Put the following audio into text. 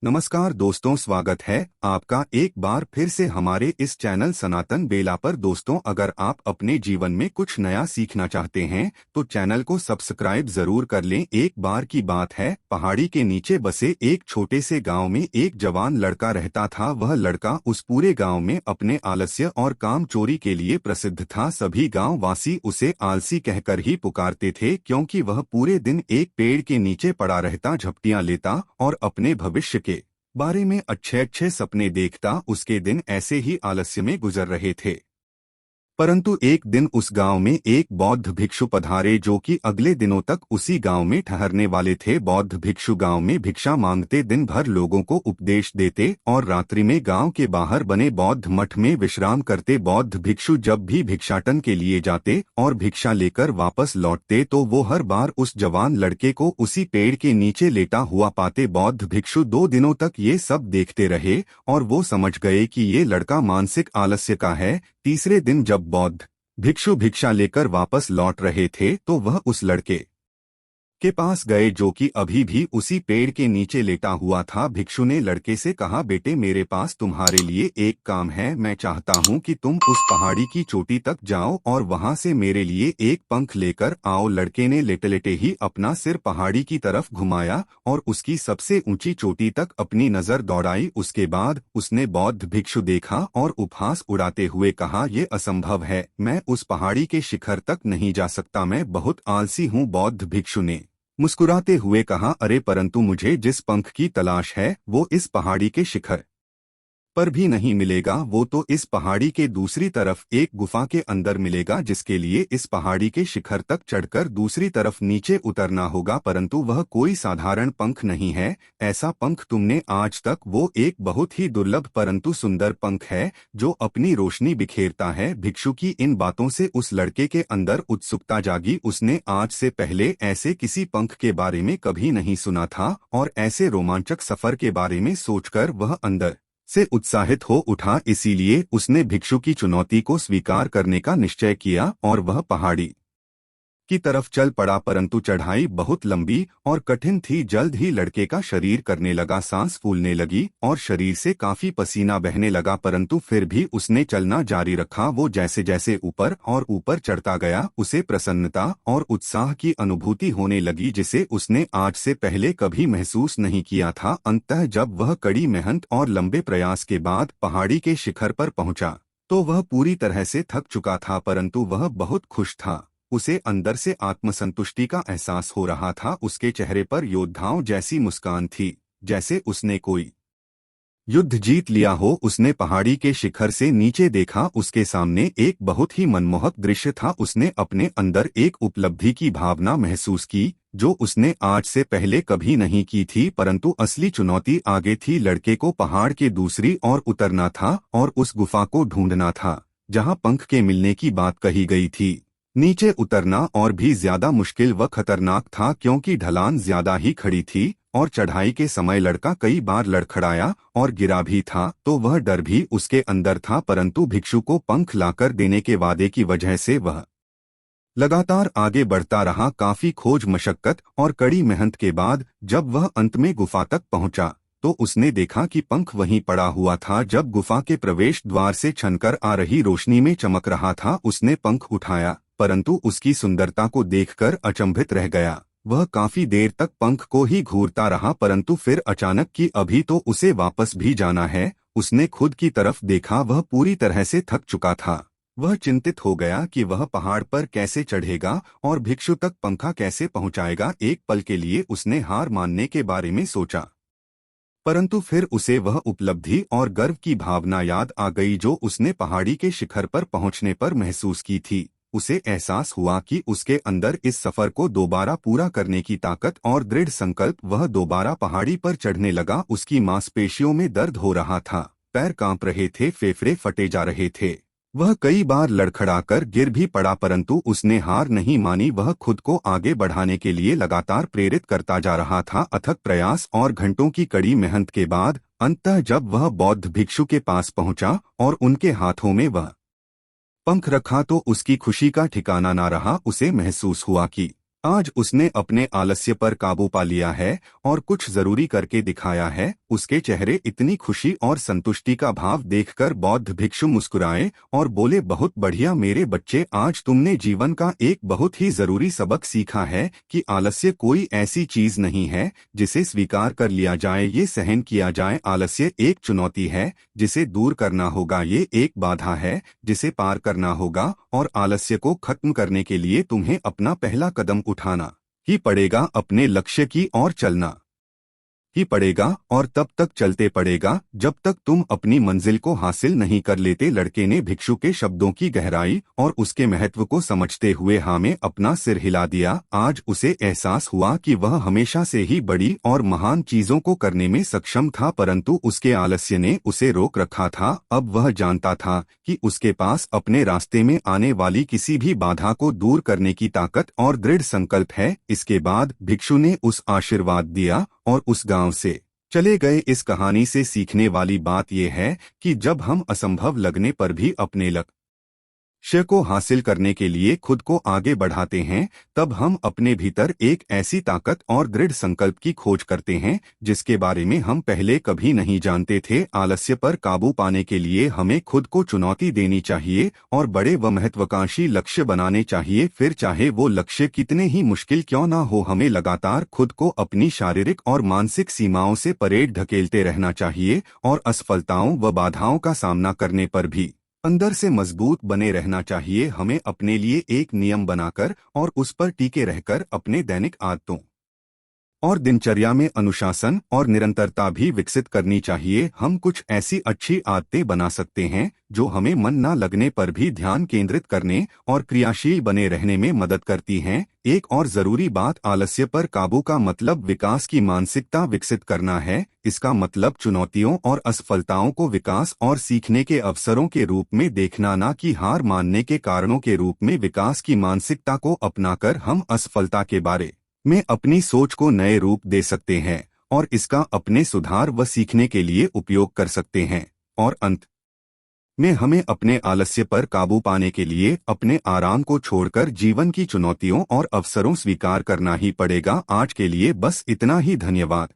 नमस्कार दोस्तों, स्वागत है आपका एक बार फिर से हमारे इस चैनल सनातन बेला पर। दोस्तों, अगर आप अपने जीवन में कुछ नया सीखना चाहते हैं तो चैनल को सब्सक्राइब जरूर कर लें। एक बार की बात है, पहाड़ी के नीचे बसे एक छोटे से गांव में एक जवान लड़का रहता था। वह लड़का उस पूरे गांव में अपने आलस्य और काम चोरी के लिए प्रसिद्ध था। सभी गाँव वासी उसे आलसी कहकर ही पुकारते थे, क्योंकि वह पूरे दिन एक पेड़ के नीचे पड़ा रहता, झपटियां लेता और अपने भविष्य के बारे में अच्छे अच्छे सपने देखता। उसके दिन ऐसे ही आलस्य में गुजर रहे थे। परंतु एक दिन उस गांव में एक बौद्ध भिक्षु पधारे, जो कि अगले दिनों तक उसी गांव में ठहरने वाले थे। बौद्ध भिक्षु गांव में भिक्षा मांगते, दिन भर लोगों को उपदेश देते और रात्रि में गांव के बाहर बने बौद्ध मठ में विश्राम करते। बौद्ध भिक्षु जब भी भिक्षाटन के लिए जाते और भिक्षा लेकर वापस लौटते तो वो हर बार उस जवान लड़के को उसी पेड़ के नीचे लेटा हुआ पाते। बौद्ध भिक्षु 2 दिनों तक ये सब देखते रहे और वो समझ गए कि ये लड़का मानसिक आलस्य का है। तीसरे दिन जब बौद्ध भिक्षु भिक्षा लेकर वापस लौट रहे थे तो वह उस लड़के के पास गए, जो कि अभी भी उसी पेड़ के नीचे लेटा हुआ था। भिक्षु ने लड़के से कहा, बेटे, मेरे पास तुम्हारे लिए एक काम है। मैं चाहता हूँ कि तुम उस पहाड़ी की चोटी तक जाओ और वहां से मेरे लिए एक पंख लेकर आओ। लड़के ने लेटे लेटे ही अपना सिर पहाड़ी की तरफ घुमाया और उसकी सबसे ऊंची चोटी तक अपनी नजर दौड़ाई। उसके बाद उसने बौद्ध भिक्षु देखा और उपहास उड़ाते हुए कहा, यह असंभव है, मैं उस पहाड़ी के शिखर तक नहीं जा सकता, मैं बहुत आलसी हूँ। बौद्ध भिक्षु ने मुस्कुराते हुए कहा, अरे परंतु मुझे जिस पंख की तलाश है वो इस पहाड़ी के शिखर पर भी नहीं मिलेगा। वो तो इस पहाड़ी के दूसरी तरफ एक गुफा के अंदर मिलेगा, जिसके लिए इस पहाड़ी के शिखर तक चढ़कर दूसरी तरफ नीचे उतरना होगा। परंतु वह कोई साधारण पंख नहीं है। ऐसा पंख तुमने आज तक, वो एक बहुत ही दुर्लभ परंतु सुंदर पंख है जो अपनी रोशनी बिखेरता है। भिक्षु की इन बातों से उस लड़के के अंदर उत्सुकता जागी। उसने आज से पहले ऐसे किसी पंख के बारे में कभी नहीं सुना था और ऐसे रोमांचक सफर के बारे में सोचकर वह अंदर से उत्साहित हो उठा। इसीलिए उसने भिक्षु की चुनौती को स्वीकार करने का निश्चय किया और वह पहाड़ी की तरफ चल पड़ा। परंतु चढ़ाई बहुत लंबी और कठिन थी। जल्द ही लड़के का शरीर करने लगा, सांस फूलने लगी और शरीर से काफी पसीना बहने लगा, परंतु फिर भी उसने चलना जारी रखा। वो जैसे जैसे ऊपर और ऊपर चढ़ता गया, उसे प्रसन्नता और उत्साह की अनुभूति होने लगी, जिसे उसने आज से पहले कभी महसूस नहीं किया था। अंततः जब वह कड़ी मेहनत और लंबे प्रयास के बाद पहाड़ी के शिखर पर पहुंचा तो वह पूरी तरह से थक चुका था, परंतु वह बहुत खुश था। उसे अंदर से आत्मसंतुष्टि का एहसास हो रहा था। उसके चेहरे पर योद्धाओं जैसी मुस्कान थी, जैसे उसने कोई युद्ध जीत लिया हो। उसने पहाड़ी के शिखर से नीचे देखा, उसके सामने एक बहुत ही मनमोहक दृश्य था। उसने अपने अंदर एक उपलब्धि की भावना महसूस की जो उसने आज से पहले कभी नहीं की थी। परंतु असली चुनौती आगे थी। लड़के को पहाड़ के दूसरी ओर उतरना था और उस गुफा को ढूंढना था जहां पंख के मिलने की बात कही गई थी। नीचे उतरना और भी ज्यादा मुश्किल व खतरनाक था, क्योंकि ढलान ज्यादा ही खड़ी थी और चढ़ाई के समय लड़का कई बार लड़खड़ाया और गिरा भी था, तो वह डर भी उसके अंदर था। परंतु भिक्षु को पंख लाकर देने के वादे की वजह से वह लगातार आगे बढ़ता रहा। काफी खोज मशक्कत और कड़ी मेहनत के बाद जब वह अंत में गुफा तक पहुंचा तो उसने देखा कि पंख वहीं पड़ा हुआ था। जब गुफा के प्रवेश द्वार से छनकर आ रही रोशनी में चमक रहा था, उसने पंख उठाया, परंतु उसकी सुंदरता को देखकर अचंभित रह गया। वह काफी देर तक पंख को ही घूरता रहा, परंतु फिर अचानक कि अभी तो उसे वापस भी जाना है। उसने खुद की तरफ देखा, वह पूरी तरह से थक चुका था। वह चिंतित हो गया कि वह पहाड़ पर कैसे चढ़ेगा और भिक्षु तक पंखा कैसे पहुंचाएगा। एक पल के लिए उसने हार मानने के बारे में सोचा, परंतु फिर उसे वह उपलब्धि और गर्व की भावना याद आ गई जो उसने पहाड़ी के शिखर पर पहुंचने पर महसूस की थी। उसे एहसास हुआ कि उसके अंदर इस सफर को दोबारा पूरा करने की ताकत और दृढ़ संकल्प। वह दोबारा पहाड़ी पर चढ़ने लगा। उसकी मांसपेशियों में दर्द हो रहा था, पैर कांप रहे थे, फेफड़े फटे जा रहे थे। वह कई बार लड़खड़ाकर गिर भी पड़ा, परंतु उसने हार नहीं मानी। वह खुद को आगे बढ़ाने के लिए लगातार प्रेरित करता जा रहा था। अथक प्रयास और घंटों की कड़ी मेहनत के बाद अंततः जब वह बौद्ध भिक्षु के पास पहुंचा और उनके हाथों में वह पंख रखा तो उसकी खुशी का ठिकाना ना रहा। उसे महसूस हुआ कि आज उसने अपने आलस्य पर काबू पा लिया है और कुछ जरूरी करके दिखाया है। उसके चेहरे इतनी खुशी और संतुष्टि का भाव देखकर बौद्ध भिक्षु मुस्कुराए और बोले, बहुत बढ़िया मेरे बच्चे, आज तुमने जीवन का एक बहुत ही जरूरी सबक सीखा है कि आलस्य कोई ऐसी चीज नहीं है जिसे स्वीकार कर लिया जाए, ये सहन किया जाए। आलस्य एक चुनौती है जिसे दूर करना होगा, ये एक बाधा है जिसे पार करना होगा और आलस्य को खत्म करने के लिए तुम्हें अपना पहला कदम उठाना ही पड़ेगा, अपने लक्ष्य की ओर चलना ही पड़ेगा और तब तक चलते पड़ेगा जब तक तुम अपनी मंजिल को हासिल नहीं कर लेते। लड़के ने भिक्षु के शब्दों की गहराई और उसके महत्व को समझते हुए हाँ में अपना सिर हिला दिया। आज उसे एहसास हुआ कि वह हमेशा से ही बड़ी और महान चीजों को करने में सक्षम था, परंतु उसके आलस्य ने उसे रोक रखा था। अब वह जानता था कि उसके पास अपने रास्ते में आने वाली किसी भी बाधा को दूर करने की ताकत और दृढ़ संकल्प है। इसके बाद भिक्षु ने उस आशीर्वाद दिया और उस गांव से चले गए। इस कहानी से सीखने वाली बात यह है कि जब हम असंभव लगने पर भी अपने लक्ष्य को हासिल करने के लिए खुद को आगे बढ़ाते हैं, तब हम अपने भीतर एक ऐसी ताकत और दृढ़ संकल्प की खोज करते हैं जिसके बारे में हम पहले कभी नहीं जानते थे। आलस्य पर काबू पाने के लिए हमें खुद को चुनौती देनी चाहिए और बड़े व महत्वाकांक्षी लक्ष्य बनाने चाहिए। फिर चाहे वो लक्ष्य कितने ही मुश्किल क्यों ना हो, हमें लगातार खुद को अपनी शारीरिक और मानसिक सीमाओं से परे ढकेलते रहना चाहिए और असफलताओं व बाधाओं का सामना करने पर भी अंदर से मजबूत बने रहना चाहिए। हमें अपने लिए एक नियम बनाकर और उस पर टिके रहकर अपने दैनिक आदतों और दिनचर्या में अनुशासन और निरंतरता भी विकसित करनी चाहिए। हम कुछ ऐसी अच्छी आदतें बना सकते हैं जो हमें मन न लगने पर भी ध्यान केंद्रित करने और क्रियाशील बने रहने में मदद करती हैं। एक और जरूरी बात, आलस्य पर काबू का मतलब विकास की मानसिकता विकसित करना है। इसका मतलब चुनौतियों और असफलताओं को विकास और सीखने के अवसरों के रूप में देखना, ना कि हार मानने के कारणों के रूप में। विकास की मानसिकता को अपनाकर हम असफलता के बारे में अपनी सोच को नए रूप दे सकते हैं और इसका अपने सुधार व सीखने के लिए उपयोग कर सकते हैं। और अंत में हमें अपने आलस्य पर काबू पाने के लिए अपने आराम को छोड़कर जीवन की चुनौतियों और अवसरों स्वीकार करना ही पड़ेगा। आज के लिए बस इतना ही। धन्यवाद।